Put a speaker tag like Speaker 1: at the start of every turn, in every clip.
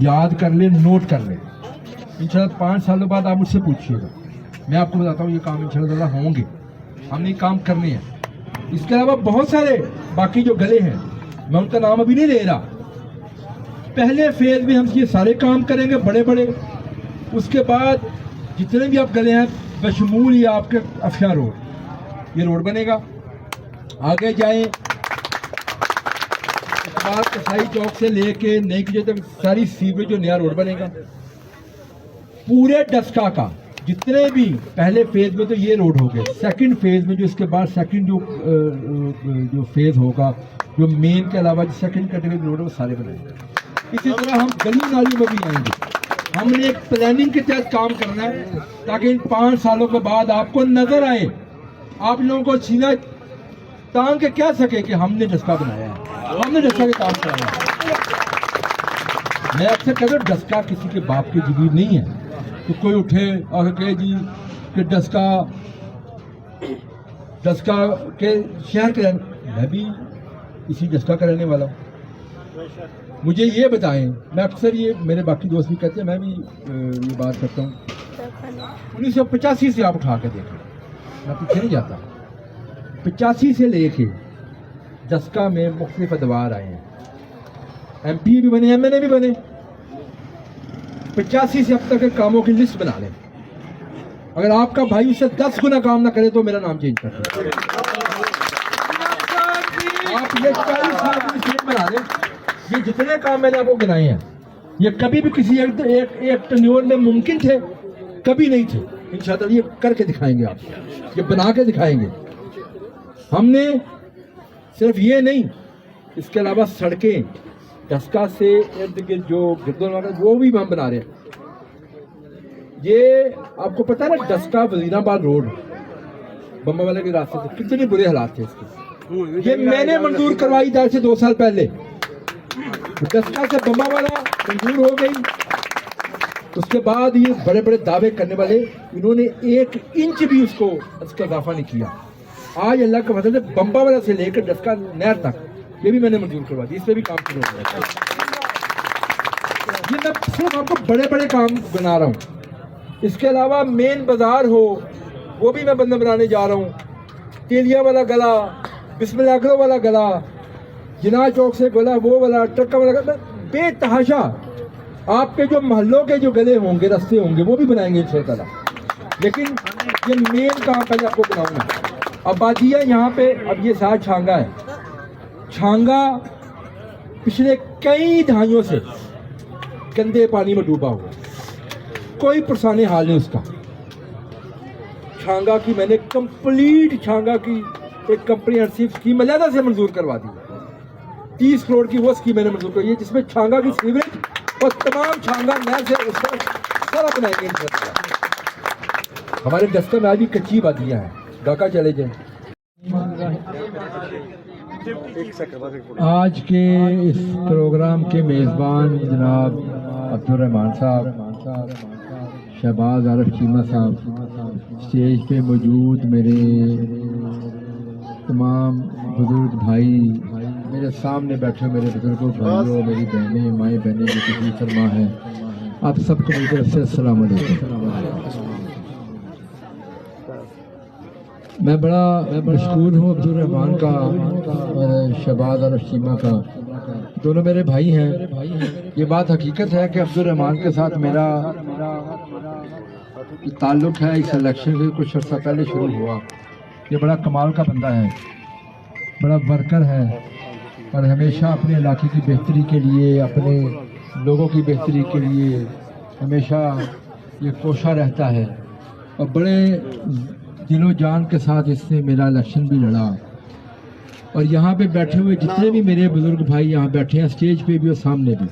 Speaker 1: याद कर लें, नोट कर लें। इंशाल्लाह 5 सालों बाद आप मुझसे पूछिएगा, मैं आपको बताता हूँ ये काम इंशाल्लाह होंगे, हमने काम करने हैं। इसके अलावा बहुत सारे बाकी जो गले हैं, मैं उनका नाम अभी नहीं ले रहा। पहले फेज में हम ये सारे काम करेंगे बड़े बड़े, उसके बाद जितने भी आप गले हैं बशमूल ये आपके अफिया रोड, ये रोड बनेगा। आगे जाएं कसाई चौक से लेके नई की तक सारी सीवरेज जो नया रोड बनेगा। पूरे डस्का का जितने भी पहले फेज में तो ये रोड हो गए, सेकंड फेज में जो इसके बाद सेकंड जो फेज होगा, जो मेन के अलावा जो सेकंड कैटेगरी रोड है वो सारे बनाएंगे। इसी तरह हम गली नालियों में भी आएंगे। हमने एक प्लानिंग के तहत काम करना है ताकि इन 5 सालों के बाद आपको नजर आए, आप लोगों को सीना तान के कह सके कि हमने डस्का बनाया है, हमने डस्का के काम कराया है। मैं अक्सर कहता हूँ डस्का किसी के बाप की जगीर नहीं है, तो कोई उठे और कहे जी कि डस्का के शहर के मैं भी इसी डस्का का रहने वाला हूँ। मुझे ये बताएं, मैं अक्सर ये मेरे बाकी दोस्त भी कहते हैं, मैं भी ये बात करता हूँ, 1985 से आप उठा के देखें, मैं पीछे नहीं जाता, 85 से लेके डस्का में मुख्तलिफ अदवार आए हैं, MP भी बने, MNA भी बने। 85 से अब तक के कामों की लिस्ट बना लें। अगर आपका भाई उससे 10 गुना काम ना करे तो मेरा नाम चेंज कर दें। आप ये 40 साल की लिस्ट बना दें। ये जितने काम मैंने आपको गिनाए हैं, ये कभी भी किसी एक टेन्योर में मुमकिन थे, कभी नहीं थे। इंशाअल्लाह ये करके दिखाएंगे, आप ये बना के दिखाएंगे। हमने सिर्फ ये नहीं, इसके अलावा सड़कें डस्का से इर्द गिर्द जो गिरदोनवाला वो भी हम बना रहे हैं। ये आपको पता है ना, डस्का वजीराबाद रोड बम्बा वाले के रास्ते से कितने बुरे हालात थे इसके, ये मैंने मंजूर करवाई था से 2 साल पहले। डस्का से बम्बा वाला मंजूर हो गई, उसके बाद ये बड़े बड़े दावे करने वाले इन्होंने 1 इंच भी उसका इजाफा नहीं किया। आज अल्लाह का फजल है, बम्बा वाला से लेकर डस्का नहर तक ये भी मैंने मंजूर करवा दी, इस पर भी काम शुरू हो गया। ये मैं सिर्फ आपको बड़े बड़े काम बना रहा हूँ। इसके अलावा मेन बाजार हो वो भी मैं बंदा बनाने जा रहा हूँ। तेलिया वाला गला, बिस्मिल्लाह वाला गला, जिना चौक से गला, वो वाला ट्रक्का वाला गला, बेतहाशा आपके जो मोहल्लों के जो गले होंगे, रास्ते होंगे, वो भी बनाएंगे इंशाअल्लाह। लेकिन ये मेन काम पहले आपको बनाऊंगा। अब बात ये यहाँ पे, अब ये साथ छांगा है, छांगा पिछले कई दहाइयों से गंदे पानी में डूबा हुआ, कोई पुरसाने हाल नहीं उसका। छांगा की मैंने कंप्लीट छांगा की एक कम्प्रिहेंसिव स्कीम अलहदा से मंजूर करवा दी। 30 करोड़ की वो स्कीम मैंने मंजूर करवाई है, जिसमें छांगा की सीवरेज और तमाम छांगा नहर से उसका सारा बनाएंगे। हमारे डस्का में आज भी कच्ची वादियाँ हैं, ढाका चले जाए। आज के इस प्रोग्राम के मेज़बान जनाब अब्दुल रहमान साहब, शहबाज आरिफ चीमा साहब, स्टेज पे मौजूद मेरे तमाम बुजुर्ग भाई, मेरे सामने बैठे मेरे बुजुर्गों भाइयों, मेरी बहनें, माएँ बहनें जो तशरीफ़ फरमा हैं, आप सबको मेरी तरफ से अस्सलाम वालेकुम। मैं बड़ा मशहूर हूँ अब्दुल रहमान का और शहबाज और चीमा का, दोनों मेरे भाई हैं। ये बात हकीकत है कि अब्दुल रहमान के साथ मेरा ताल्लुक़ है इस इलेक्शन से कुछ अर्सा पहले शुरू हुआ। ये बड़ा कमाल का बंदा है, बड़ा वर्कर है और हमेशा अपने इलाके की बेहतरी के लिए, अपने लोगों की बेहतरी के लिए हमेशा ये कोशा रहता है और बड़े दिलो जान के साथ इसने मेरा इलेक्शन भी लड़ा। और यहाँ पे बैठे हुए जितने भी मेरे बुजुर्ग भाई यहाँ बैठे हैं, स्टेज पे भी और सामने भी,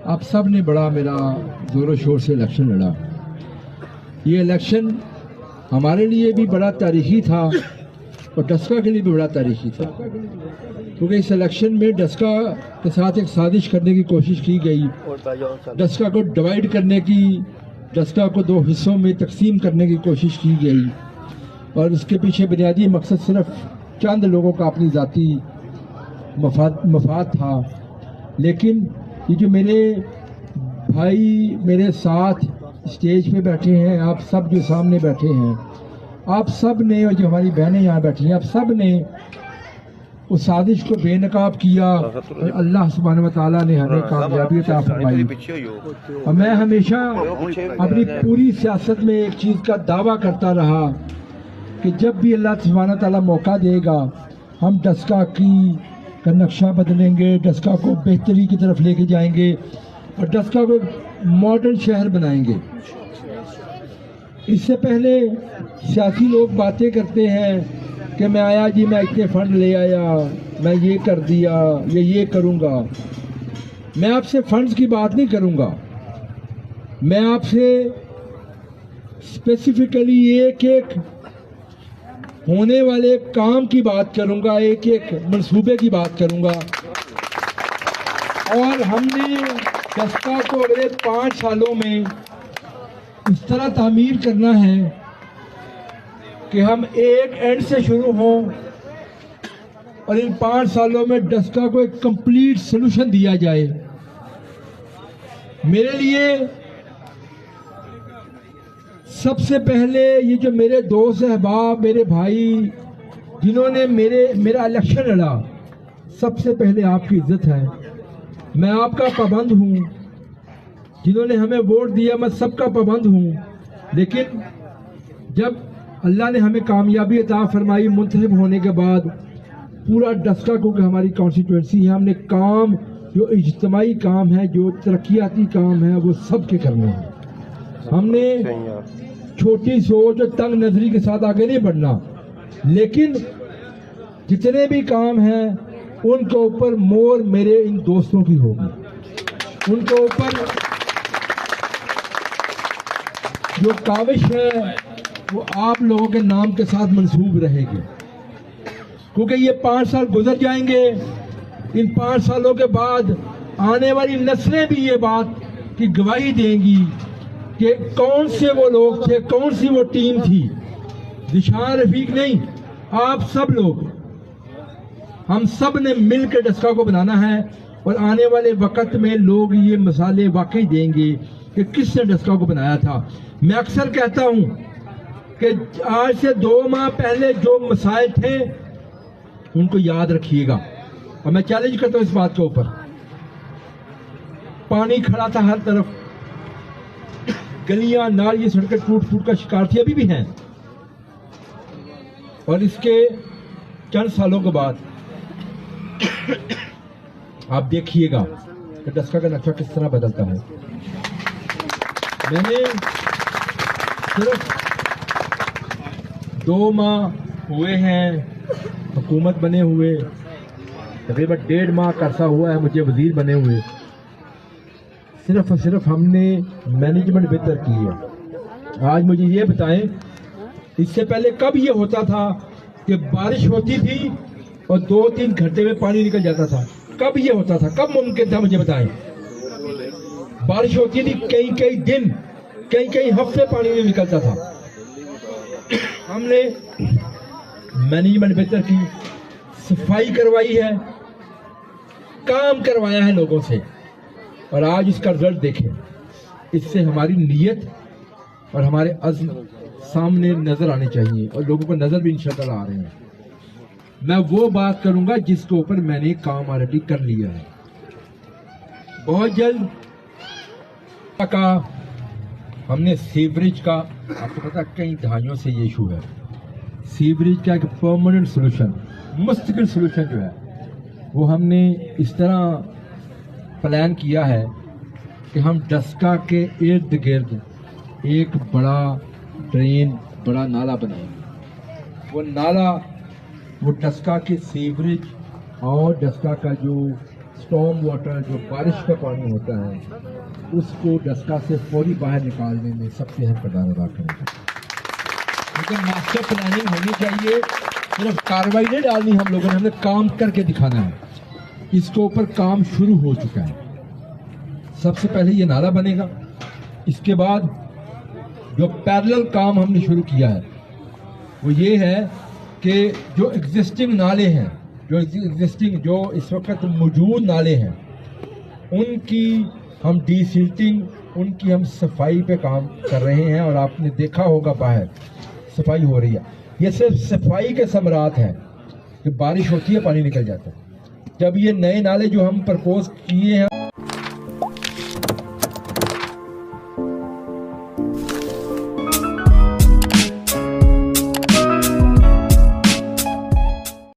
Speaker 1: आप सब ने बड़ा मेरा ज़ोरों शोर से इलेक्शन लड़ा। ये इलेक्शन हमारे लिए भी बड़ा तारीखी था और डस्का के लिए भी बड़ा तारीखी था, क्योंकि इस इलेक्शन में डस्का के साथ एक साजिश करने की कोशिश की गई, डस्का को डिवाइड करने की, डस्का को 2 हिस्सों में तकसीम करने की कोशिश की गई और उसके पीछे बुनियादी मकसद सिर्फ चंद लोगों का अपनी ज़ाती मफाद था। लेकिन ये जो मेरे بھائی میرے ساتھ اسٹیج پہ بیٹھے ہیں، آپ سب جو سامنے بیٹھے ہیں، آپ سب نے، اور جو ہماری بہنیں یہاں بیٹھی ہیں، آپ سب نے اس سازش کو بے نقاب کیا اور اللہ سبحانہ و تعالیٰ نے ہمیں کامیابی عطا فرمائی۔ اور میں ہمیشہ اپنی پوری سیاست میں ایک چیز کا دعویٰ کرتا رہا کہ جب بھی اللہ سبحانہ و تعالیٰ موقع دے گا ہم ڈسکا کا نقشہ بدلیں گے، ڈسکا کو بہتری کی طرف لے کے جائیں گے اور ڈسکا کو ماڈرن شہر بنائیں گے۔ اس سے پہلے سیاسی لوگ باتیں کرتے ہیں کہ میں آیا جی میں اتنے فنڈ لے آیا، میں یہ کر دیا یا یہ کروں گا۔ میں آپ سے فنڈز کی بات نہیں کروں گا، میں آپ سے اسپیسیفکلی ایک ایک ہونے والے کام کی بات کروں گا، ایک ایک منصوبے کی بات کروں گا۔ اور ہم نے ڈسکا کو اگلے 5 سالوں میں اس طرح تعمیر کرنا ہے کہ ہم ایک اینڈ سے شروع ہوں اور ان 5 سالوں میں ڈسکا کو ایک کمپلیٹ سلوشن دیا جائے۔ میرے لیے سب سے پہلے یہ جو میرے دوست احباب، میرے بھائی جنہوں نے میرا الیکشن لڑا، سب سے پہلے آپ کی عزت ہے۔ میں آپ کا پابند ہوں، جنہوں نے ہمیں ووٹ دیا میں سب کا پابند ہوں، لیکن جب اللہ نے ہمیں کامیابی عطا فرمائی منتخب ہونے کے بعد، پورا ڈسکا کو کہ ہماری کانسٹیٹوئنسی ہے، ہم نے کام جو اجتماعی کام ہے، جو ترقیاتی کام ہے، وہ سب کے کرنے ہیں۔ ہم نے چھوٹی سوچ اور تنگ نظری کے ساتھ آگے نہیں بڑھنا، لیکن جتنے بھی کام ہیں ان کے اوپر مور میرے ان دوستوں کی ہوگی، ان کے اوپر جو کاوش ہے وہ آپ لوگوں کے نام کے ساتھ منسوب رہے گی، کیونکہ یہ 5 سال گزر جائیں گے۔ ان 5 سالوں کے بعد آنے والی نسلیں بھی یہ بات کی گواہی دیں گی کہ کون سے وہ لوگ تھے، کون سی وہ ٹیم تھی۔ ذیشان رفیق نہیں، آپ سب لوگ، ہم سب نے مل کے ڈسکا کو بنانا ہے، اور آنے والے وقت میں لوگ یہ مثالیں واقعی دیں گے کہ کس نے ڈسکا کو بنایا تھا۔ میں اکثر کہتا ہوں کہ آج سے 2 ماہ پہلے جو مسائل تھے ان کو یاد رکھیے گا، اور میں چیلنج کرتا ہوں اس بات کے اوپر۔ پانی کھڑا تھا ہر طرف، گلیاں نالیاں سڑکیں ٹوٹ پھوٹ کا شکار تھی، ابھی بھی ہیں، اور اس کے چند سالوں کے بعد آپ دیکھیے گا کہ ڈسکا کا نقشہ کس طرح بدلتا ہے۔ میں نے صرف 2 ماہ ہوئے ہیں حکومت بنے ہوئے، تقریباً 1.5 ماہ کا عرصہ ہوا ہے مجھے وزیر بنے ہوئے، صرف اور صرف ہم نے مینجمنٹ بہتر کی ہے۔ آج مجھے یہ بتائیں، اس سے پہلے کب یہ ہوتا تھا کہ بارش ہوتی تھی اور 2-3 گھنٹے میں پانی نکل جاتا تھا؟ کب یہ ہوتا تھا؟ کب ممکن تھا؟ مجھے بتائیں۔ بارش ہوتی تھی کئی دن، کئی ہفتے پانی نہیں نکلتا تھا۔ ہم نے مینجمنٹ بہتر کی، صفائی کروائی ہے، کام کروایا ہے لوگوں سے، اور آج اس کا رزلٹ دیکھیں۔ اس سے ہماری نیت اور ہمارے عزم سامنے نظر آنے چاہیے، اور لوگوں کو نظر بھی انشاءاللہ آ رہے ہیں۔ میں وہ بات کروں گا جس کے اوپر میں نے کام آلریڈی کر لیا ہے۔ بہت جلد ہم نے سیوریج کا، آپ کو پتا کئی دہائیوں سے یہ ایشو ہے، سیوریج کا ایک پرماننٹ سلوشن، مستقل سلوشن جو ہے وہ ہم نے اس طرح پلان کیا ہے کہ ہم ڈسکا کے ارد گرد ایک بڑا ڈرین، بڑا نالا بنائیں گے۔ وہ نالا، وہ ڈسکا کے سیوریج اور ڈسکا کا جو اسٹارم واٹر، جو بارش کا پانی ہوتا ہے، اس کو ڈسکا سے فوری باہر نکالنے میں سب سے اہم کردار ادا کریں گے۔ لیکن ماسٹر پلاننگ ہونی چاہیے، صرف کارروائی نہیں ڈالنی ہم لوگوں نے، ہم نے کام کر کے دکھانا ہے۔ اس کے اوپر کام شروع ہو چکا ہے۔ سب سے پہلے یہ نالا بنے گا، اس کے بعد جو پیرلل کام ہم نے شروع کیا ہے وہ یہ ہے کہ جو ایگزسٹنگ نالے ہیں، جو اس وقت موجود نالے ہیں، ان کی ہم ڈی سلٹنگ ان کی ہم صفائی پہ کام کر رہے ہیں، اور آپ نے دیکھا ہوگا باہر صفائی ہو رہی ہے. یہ صرف صفائی کے ثمرات ہیں کہ بارش ہوتی ہے پانی نکل جاتا ہے. جب یہ نئے نالے جو ہم پرپوز کیے ہیں